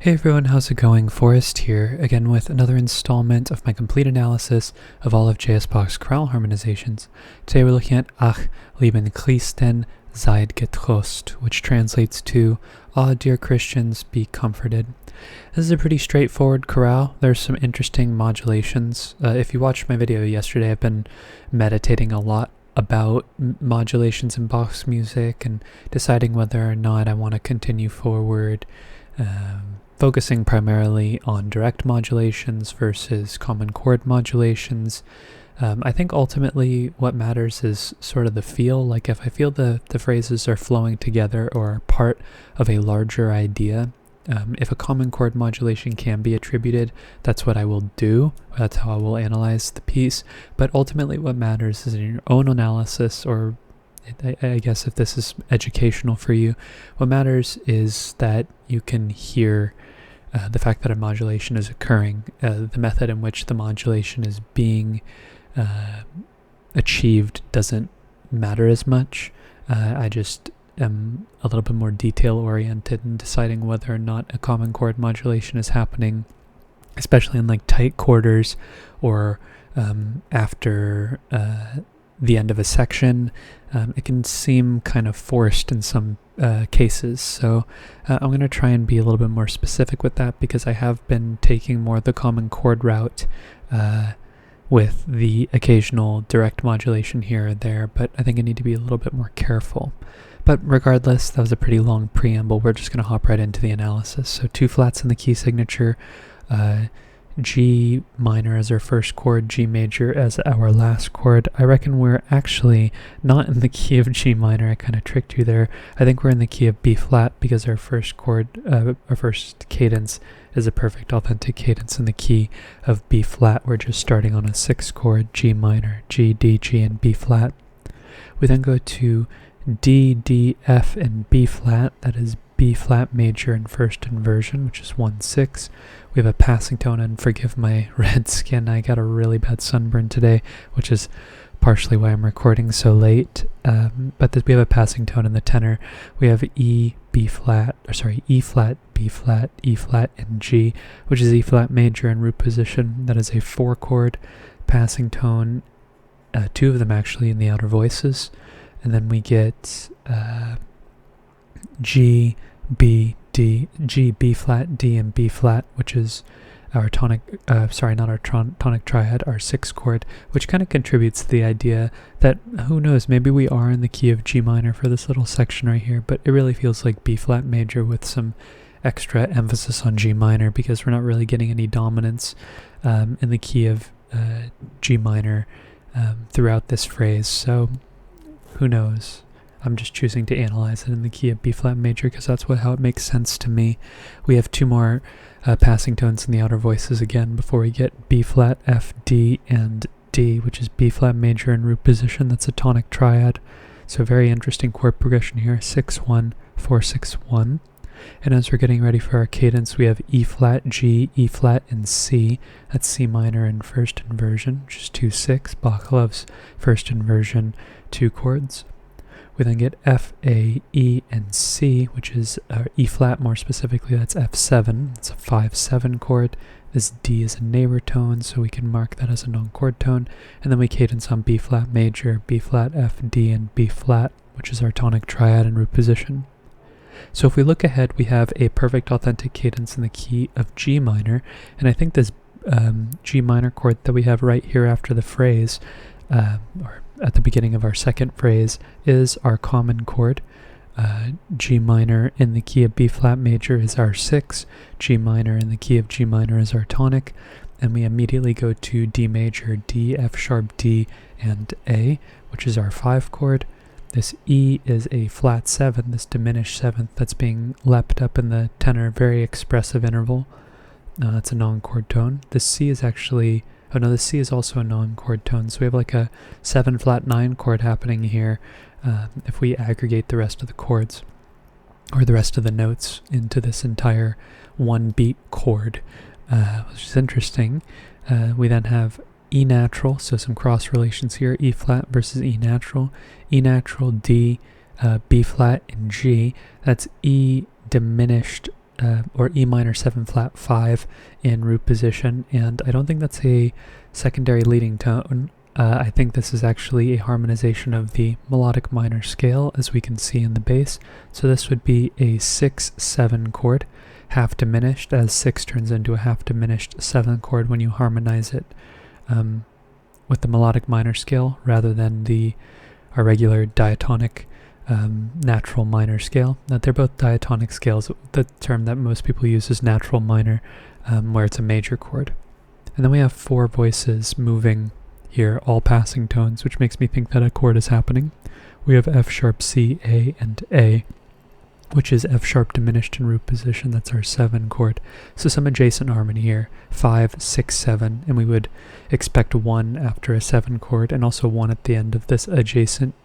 Hey everyone, how's it going? Forrest here, again with another installment of my complete analysis of all of J.S. Bach's chorale harmonizations. Today we're looking at Ach, lieben Christen, seid getrost, which translates to, Ah, dear Christians, be comforted. This is a pretty straightforward chorale. There's some interesting modulations. If you watched my video yesterday, I've been meditating a lot about modulations in Bach's music and deciding whether or not I want to continue forward, focusing primarily on direct modulations versus common chord modulations. I think ultimately what matters is sort of the feel. Like if I feel the phrases are flowing together or are part of a larger idea, if a common chord modulation can be attributed, that's what I will do. That's how I will analyze the piece. But ultimately what matters is in your own analysis, or I guess if this is educational for you, what matters is that you can hear the fact that a modulation is occurring, the method in which the modulation is being achieved doesn't matter as much. I just am a little bit more detail oriented in deciding whether or not a common chord modulation is happening, especially in like tight quarters or after the end of a section. It can seem kind of forced in some cases, so I'm going to try and be a little bit more specific with that, because I have been taking more the common chord route with the occasional direct modulation here or there, but I think I need to be a little bit more careful. But regardless, that was a pretty long preamble. We're just going to hop right into the analysis. So 2 flats in the key signature, G minor as our first chord, G major as our last chord. I reckon we're actually not in the key of G minor. I kind of tricked you there. I think we're in the key of B flat, because our first chord, our first cadence is a perfect authentic cadence in the key of B flat. We're just starting on a 6th chord, G minor, G, D, G, and B flat. We then go to D, D, F, and B flat. That is B flat major in first inversion, which is 1-6. We have a passing tone, and forgive my red skin, I got a really bad sunburn today, which is partially why I'm recording so late. But we have a passing tone in the tenor. We have E, B flat, E flat, B flat, E flat, and G, which is E flat major in root position. That is a 4-chord passing tone, 2 of them actually in the outer voices. And then we get G, B, D, G, B flat, D, and B flat, which is our tonic, not our tonic triad, our 6th chord, which kind of contributes to the idea that, who knows, maybe we are in the key of G minor for this little section right here, but it really feels like B flat major with some extra emphasis on G minor, because we're not really getting any dominance in the key of G minor throughout this phrase. So who knows? I'm just choosing to analyze it in the key of B flat major because that's how it makes sense to me. We have 2 more passing tones in the outer voices again before we get B flat, F, D, and D, which is B flat major in root position. That's a tonic triad. So very interesting chord progression here, 6-1, 4-6-1. And as we're getting ready for our cadence, we have E flat, G, E flat, and C. That's C minor in first inversion, which is 2-6. Bach loves first inversion 2 chords. We then get F, A, E, and C, which is E flat more specifically. That's F7. It's a 5-7 chord. This D is a neighbor tone, so we can mark that as a non-chord tone. And then we cadence on B flat major, B flat, F, D, and B flat, which is our tonic triad in root position. So if we look ahead, we have a perfect authentic cadence in the key of G minor, and I think this G minor chord that we have right here after the phrase, or at the beginning of our second phrase, is our common chord. G minor in the key of B flat major is our 6, G minor in the key of G minor is our tonic, and we immediately go to D major, D, F sharp, D, and A, which is our 5 chord. This E is a flat 7, this diminished 7th that's being leapt up in the tenor, very expressive interval. That's a non-chord tone. The C is actually, the C is also a non-chord tone, so we have like a 7 flat 9 chord happening here if we aggregate the rest of the chords, or the rest of the notes, into this entire 1-beat chord, which is interesting. We then have E natural, so some cross relations here, E flat versus E natural, D, B flat, and G. That's E diminished or E minor 7 flat 5 in root position, and I don't think that's a secondary leading tone. I think this is actually a harmonization of the melodic minor scale, as we can see in the bass. So this would be a 6-7 chord, half diminished, as 6 turns into a half diminished 7 chord when you harmonize it with the melodic minor scale rather than our regular diatonic natural minor scale. Now, they're both diatonic scales. The term that most people use is natural minor, where it's a major chord. And then we have 4 voices moving here, all passing tones, which makes me think that a chord is happening. We have F sharp, C, A, and A, which is F sharp diminished in root position. That's our 7 chord. So some adjacent harmony here, 5, 6, 7, and we would expect 1 after a 7 chord, and also 1 at the end of this adjacent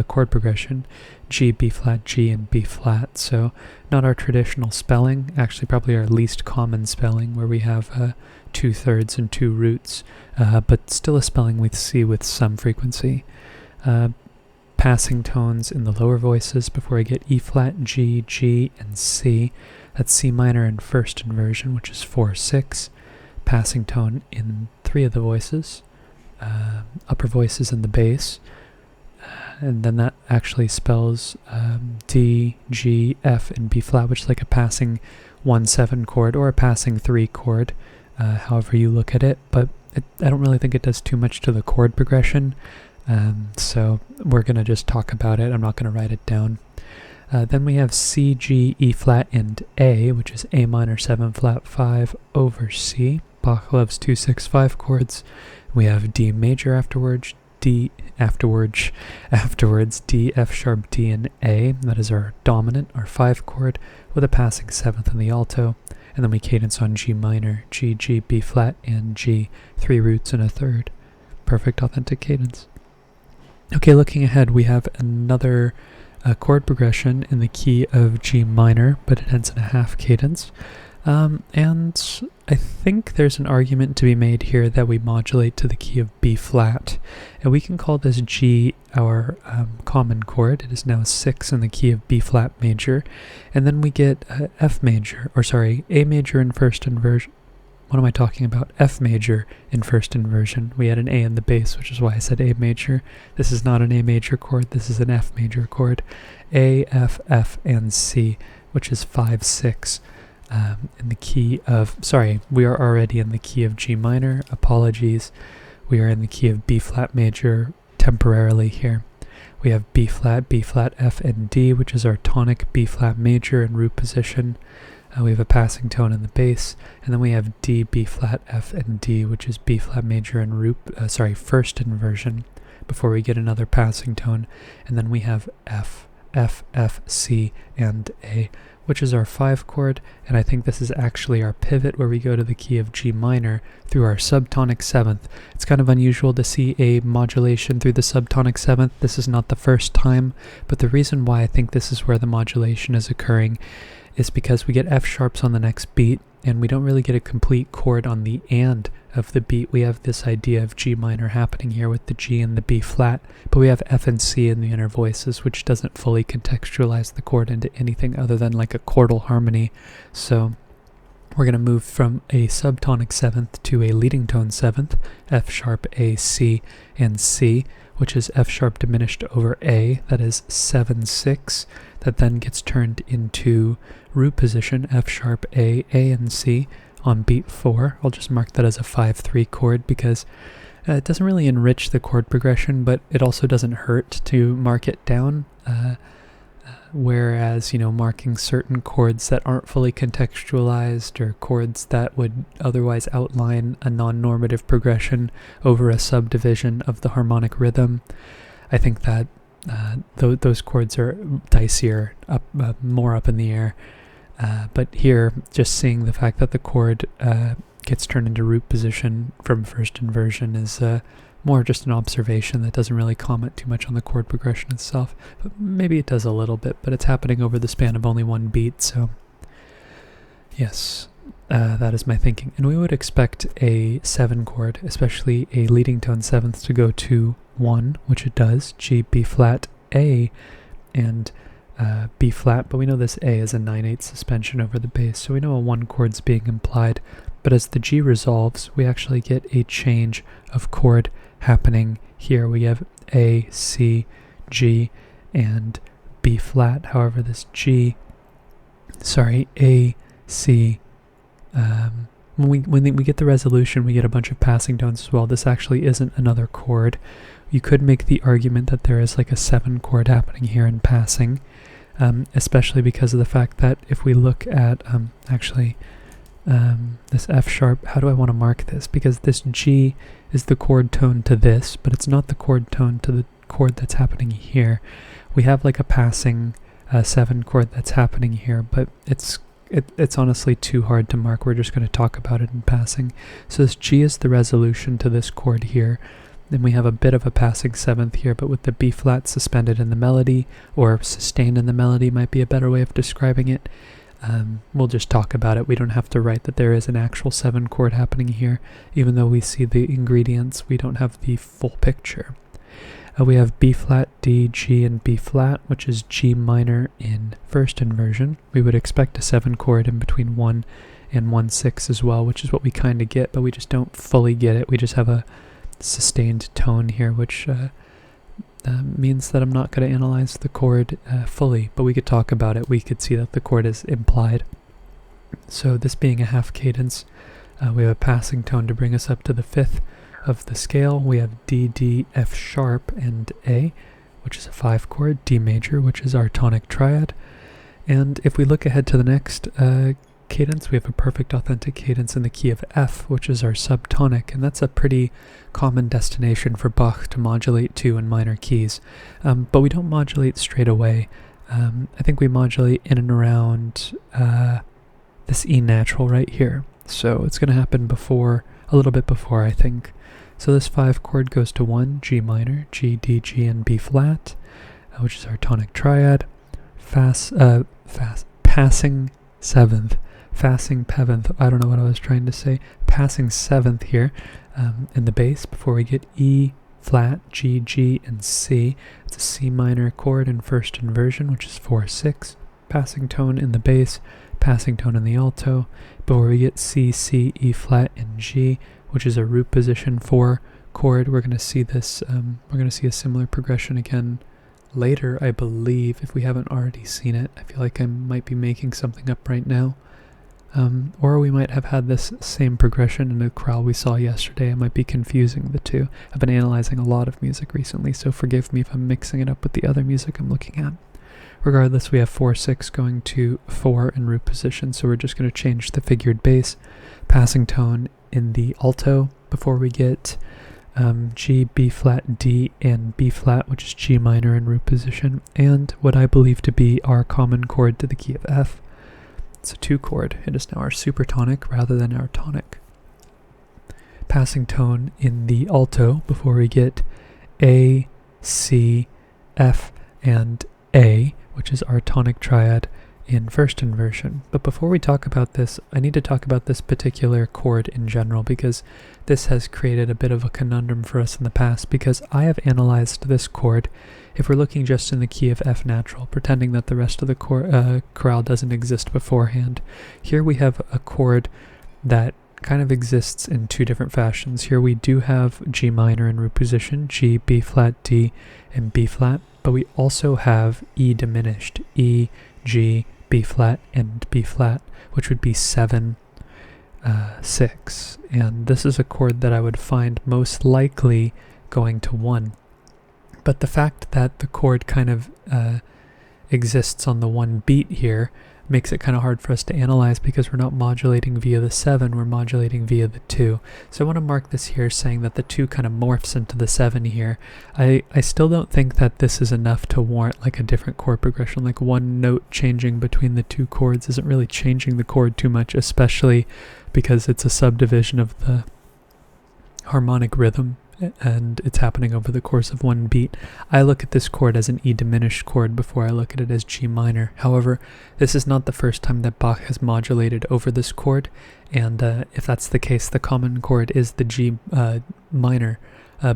chord progression, G, B flat, G, and B flat. So not our traditional spelling, actually probably our least common spelling, where we have 2/3 and 2 roots, but still a spelling we see with some frequency. Passing tones in the lower voices before we get E flat, G, G, and C. That's C minor in first inversion, which is 4/6. Passing tone in 3 of the voices, upper voices in the bass. And then that actually spells D, G, F, and B flat, which is like a passing 1/7 chord or a passing 3 chord, however you look at it. But I don't really think it does too much to the chord progression, so we're going to just talk about it. I'm not going to write it down. Then we have C, G, E flat, and A, which is A minor 7 flat 5 over C. Bach loves 2/6-5 chords. We have D major afterwards, D, F sharp, D, and A. That is our dominant, our 5 chord, with a passing 7th in the alto. And then we cadence on G minor, G, G, B flat, and G, 3 roots and a 3rd. Perfect authentic cadence. Okay, looking ahead, we have another chord progression in the key of G minor, but it ends in a half cadence. And I think there's an argument to be made here that we modulate to the key of B flat, and we can call this G our common chord. It is now 6 in the key of B flat major, and then we get A major in first inversion. What am I talking about? F major in first inversion. We had an A in the bass, which is why I said A major. This is not an A major chord, this is an F major chord. A, F, F, and C, which is 5/6. In the key of, we are already in the key of G minor, apologies. We are in the key of B flat major temporarily here. We have B flat, F, and D, which is our tonic B flat major in root position. We have a passing tone in the bass, and then we have D, B flat, F, and D, which is B flat major in first inversion, before we get another passing tone, and then we have F, F, C, and A, which is our 5 chord, and I think this is actually our pivot where we go to the key of G minor through our subtonic 7th. It's kind of unusual to see a modulation through the subtonic 7th. This is not the first time, but the reason why I think this is where the modulation is occurring is because we get F sharps on the next beat, and we don't really get a complete chord on the and of the beat. We have this idea of G minor happening here with the G and the B flat, but we have F and C in the inner voices, which doesn't fully contextualize the chord into anything other than like a chordal harmony. So we're going to move from a subtonic 7th to a leading tone 7th, F sharp, A, C, and C, which is F sharp diminished over A, that is 7/6, that then gets turned into root position, F sharp, A, and C on beat 4. I'll just mark that as a 5/3 chord because it doesn't really enrich the chord progression, but it also doesn't hurt to mark it down. Whereas, marking certain chords that aren't fully contextualized, or chords that would otherwise outline a non-normative progression over a subdivision of the harmonic rhythm, I think that those chords are dicier, more up in the air. But here, just seeing the fact that the chord gets turned into root position from first inversion is more just an observation that doesn't really comment too much on the chord progression itself. But maybe it does a little bit, but it's happening over the span of only one beat, so yes, that is my thinking. And we would expect a 7 chord, especially a leading tone 7th, to go to 1, which it does, G, B flat, A, and B flat, but we know this A is a 9/8 suspension over the bass, so we know a 1 chord's being implied. But as the G resolves, we actually get a change of chord happening here. We have A, C, G, and B flat. However, this A, C, when we get the resolution, we get a bunch of passing tones as well. This actually isn't another chord. You could make the argument that there is like a 7 chord happening here in passing, especially because of the fact that if we look at this F sharp, how do I want to mark this? Because this G is the chord tone to this, but it's not the chord tone to the chord that's happening here. We have like a passing 7 chord that's happening here, but it's honestly too hard to mark. We're just going to talk about it in passing. So this G is the resolution to this chord here. Then we have a bit of a passing 7th here, but with the B flat suspended in the melody, or sustained in the melody might be a better way of describing it. We'll just talk about it. We don't have to write that there is an actual 7 chord happening here. Even though we see the ingredients, we don't have the full picture. We have B flat, D, G, and B flat, which is G minor in first inversion. We would expect a 7 chord in between 1 and 1/6 as well, which is what we kind of get, but we just don't fully get it. We just have a sustained tone here, which means that I'm not going to analyze the chord fully, but we could talk about it. We could see that the chord is implied. So this being a half cadence, we have a passing tone to bring us up to the 5th of the scale. We have D, D, F sharp, and A, which is a 5 chord, D major, which is our tonic triad. And if we look ahead to the next cadence, we have a perfect authentic cadence in the key of F, which is our subtonic, and that's a pretty common destination for Bach to modulate to in minor keys. But we don't modulate straight away. I think we modulate in and around this E natural right here. So it's going to happen before, a little bit before, I think. So this 5 chord goes to 1, G minor, G, D, G, and B flat, which is our tonic triad. Passing 7th. Passing 7th, I don't know what I was trying to say. Passing 7th here in the bass before we get E, flat, G, G, and C. It's a C minor chord in first inversion, which is 4/6. Passing tone in the bass, passing tone in the alto, before we get C, C, E flat, and G, which is a root position 4 chord. We're going to see this, we're going to see a similar progression again later, I believe, if we haven't already seen it. I feel like I might be making something up right now. Or we might have had this same progression in a chorale we saw yesterday. I might be confusing the two. I've been analyzing a lot of music recently, so forgive me if I'm mixing it up with the other music I'm looking at. Regardless, we have 4/6 going to 4 in root position, so we're just going to change the figured bass, passing tone in the alto before we get G, B flat, D, and B flat, which is G minor in root position, and what I believe to be our common chord to the key of F. It's a 2 chord. It is now our supertonic rather than our tonic. Passing tone in the alto before we get A, C, F, and A, which is our tonic triad in first inversion. But before we talk about this, I need to talk about this particular chord in general, because this has created a bit of a conundrum for us in the past, because I have analyzed this chord if we're looking just in the key of F natural, pretending that the rest of the chorale doesn't exist beforehand. Here we have a chord that kind of exists in 2 different fashions. Here we do have G minor in root position, G, B flat, D, and B flat, but we also have E diminished, E, G, B flat, and B flat, which would be 7, 6. And this is a chord that I would find most likely going to 1. But the fact that the chord kind of exists on the 1 beat here makes it kind of hard for us to analyze, because we're not modulating via the 7, we're modulating via the 2. So I want to mark this here saying that the 2 kind of morphs into the 7 here. I still don't think that this is enough to warrant like a different chord progression. Like 1 note changing between the 2 chords isn't really changing the chord too much, especially because it's a subdivision of the harmonic rhythm and it's happening over the course of one beat. I look at this chord as an E diminished chord before I look at it as G minor. However, this is not the first time that Bach has modulated over this chord, and if that's the case, the common chord is the G minor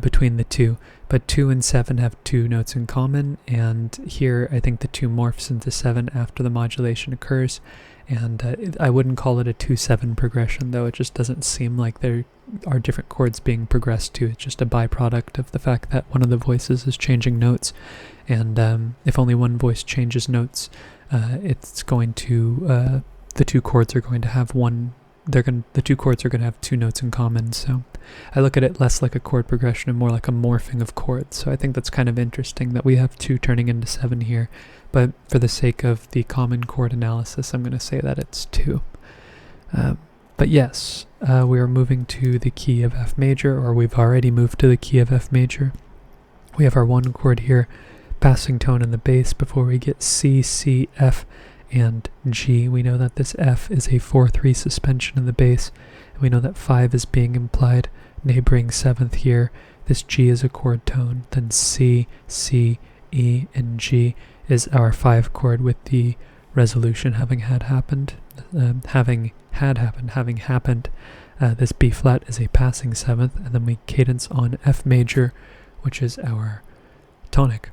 between the two. But 2 and 7 have 2 notes in common, and here I think the 2 morphs into 7 after the modulation occurs. And I wouldn't call it a 2-7 progression, though. It just doesn't seem like there are different chords being progressed to. It's just a byproduct of the fact that one of the voices is changing notes, and if only one voice changes notes, it's going to the two chords are going to have the two chords are going to have 2 notes in common. So I look at it less like a chord progression and more like a morphing of chords. So I think that's kind of interesting that we have 2 turning into 7 here. But for the sake of the common chord analysis, I'm going to say that it's 2. But yes, we are moving to the key of F major, or we've already moved to the key of F major. We have our 1 chord here, passing tone in the bass before we get C, C, F, and G. We know that this F is a 4-3 suspension in the bass, and we know that 5 is being implied, neighboring 7th here. This G is a chord tone, then C, C, E, and G is our 5 chord with the resolution having happened. This B flat is a passing 7th, and then we cadence on F major, which is our tonic.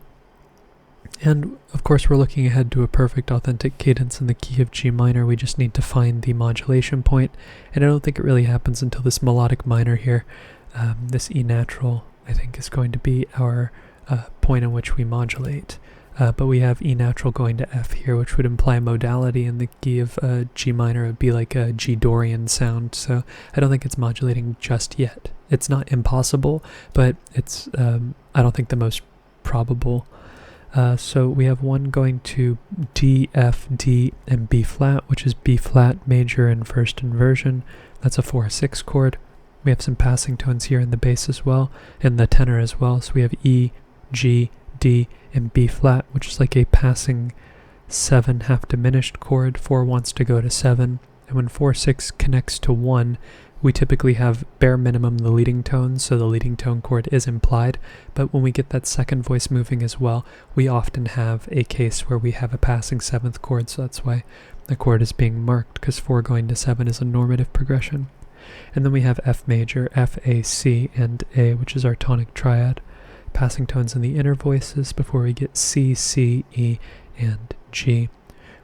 And of course we're looking ahead to a perfect authentic cadence in the key of G minor. We just need to find the modulation point, and I don't think it really happens until this melodic minor here. This E natural, I think, is going to be our point in which we modulate. But we have E natural going to F here, which would imply modality in the key of G minor. It would be like a G Dorian sound, so I don't think it's modulating just yet. It's not impossible, but it's I don't think the most probable. So we have 1 going to D, F, D, and B flat, which is B flat major in first inversion. That's a 4-6 chord. We have some passing tones here in the bass as well, and the tenor as well. So we have E, G, D, and B flat, which is like a passing 7 half diminished chord. 4 wants to go to 7, and when 4-6 connects to 1, we typically have bare minimum the leading tone, so the leading tone chord is implied, but when we get that second voice moving as well, we often have a case where we have a passing 7th chord, so that's why the chord is being marked, because 4 going to 7 is a normative progression. And then we have F major, F, A, C, and A, which is our tonic triad. Passing tones in the inner voices before we get C, C, E, and G,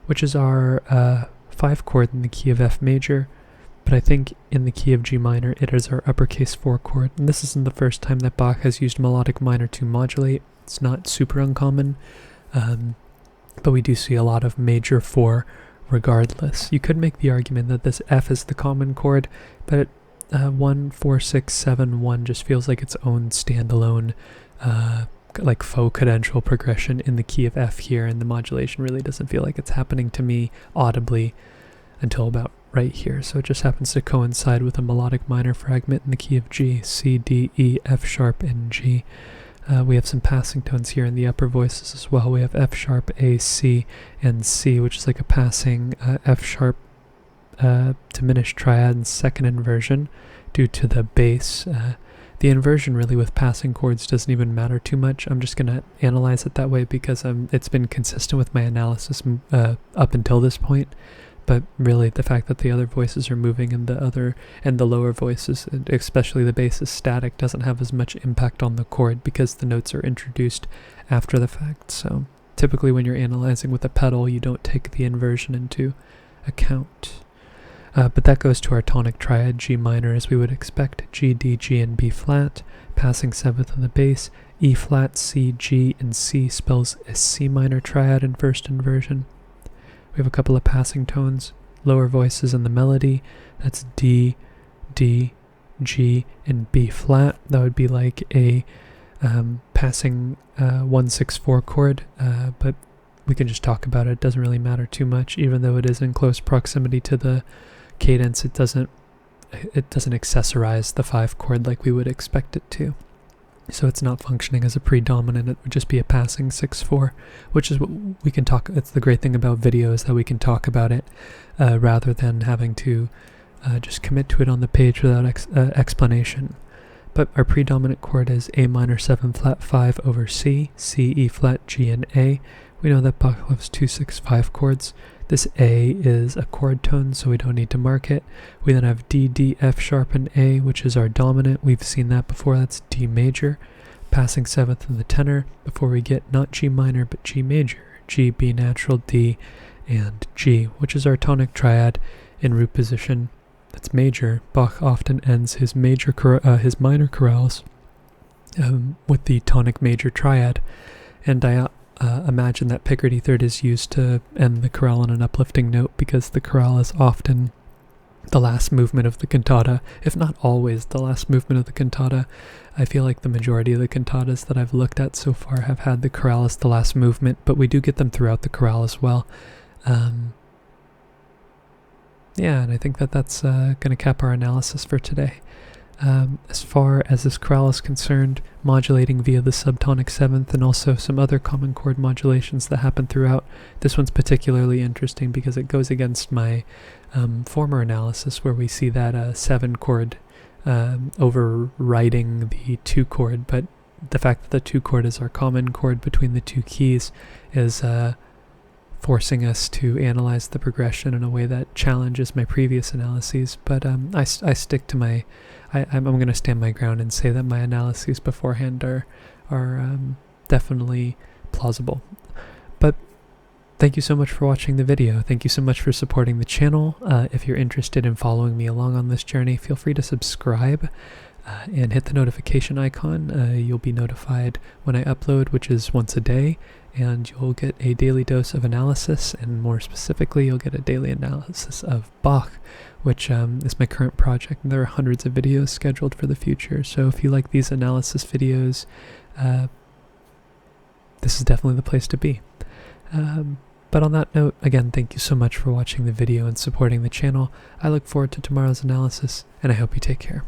which is our 5 chord in the key of F major, but I think in the key of G minor it is our uppercase 4 chord, and this isn't the first time that Bach has used melodic minor to modulate. It's not super uncommon, but we do see a lot of major 4 regardless. You could make the argument that this F is the common chord, but 1, 4, 6, 7, 1 just feels like its own standalone like faux cadential progression in the key of F here, and the modulation really doesn't feel like it's happening to me audibly until about right here. So it just happens to coincide with a melodic minor fragment in the key of G, C, D, E, F sharp, and G. We have some passing tones here in the upper voices as well. We have F sharp, A, C, and C, which is like a passing F sharp diminished triad in second inversion due to the bass. The inversion really with passing chords doesn't even matter too much. I'm just going to analyze it that way because it's been consistent with my analysis up until this point. But really the fact that the other voices are moving and the lower voices, especially the bass, is static, doesn't have as much impact on the chord because the notes are introduced after the fact. So typically when you're analyzing with a pedal, you don't take the inversion into account. But that goes to our tonic triad, G minor, as we would expect. G, D, G, and B flat, passing 7th on the bass. E flat, C, G, and C spells a C minor triad in first inversion. We have a couple of passing tones, lower voices in the melody. That's D, D, G, and B flat. That would be like a passing 1-6-4 chord, but we can just talk about it. It doesn't really matter too much, even though it is in close proximity to the cadence. It doesn't accessorize the 5 chord like we would expect it to. So it's not functioning as a predominant. It would just be a passing 6-4, which is what we can talk. It's the great thing about video, is that we can talk about it rather than having to just commit to it on the page without explanation. but our predominant chord is A minor 7 flat 5 over C, C, E flat, G, and A. We know that Bach loves 2-6-5 chords. This A is a chord tone, so we don't need to mark it. We then have D, D, F sharp, and A, which is our dominant. We've seen that before. That's D major. Passing 7th in the tenor before we get not G minor, but G major. G, B natural, D, and G, which is our tonic triad in root position. That's major. Bach often ends his minor chorales with the tonic major triad, and I imagine that Picardy third is used to end the chorale on an uplifting note because the chorale is often the last movement of the cantata, if not always the last movement of the cantata. I feel like the majority of the cantatas that I've looked at so far have had the chorale as the last movement, but we do get them throughout the chorale as well. Yeah, and I think that that's going to cap our analysis for today. As far as this chorale is concerned, modulating via the subtonic 7th and also some other common chord modulations that happen throughout. This one's particularly interesting because it goes against my former analysis where we see that 7 chord overriding the 2 chord, but the fact that the 2 chord is our common chord between the 2 keys is forcing us to analyze the progression in a way that challenges my previous analyses, but I stick to my I'm going to stand my ground and say that my analyses beforehand are definitely plausible. But thank you so much for watching the video. Thank you so much for supporting the channel. If you're interested in following me along on this journey, feel free to subscribe and hit the notification icon. You'll be notified when I upload, which is once a day, and you'll get a daily dose of analysis, and more specifically, you'll get a daily analysis of Bach, which is my current project. And there are hundreds of videos scheduled for the future, so if you like these analysis videos, this is definitely the place to be. But on that note, again, thank you so much for watching the video and supporting the channel. I look forward to tomorrow's analysis, and I hope you take care.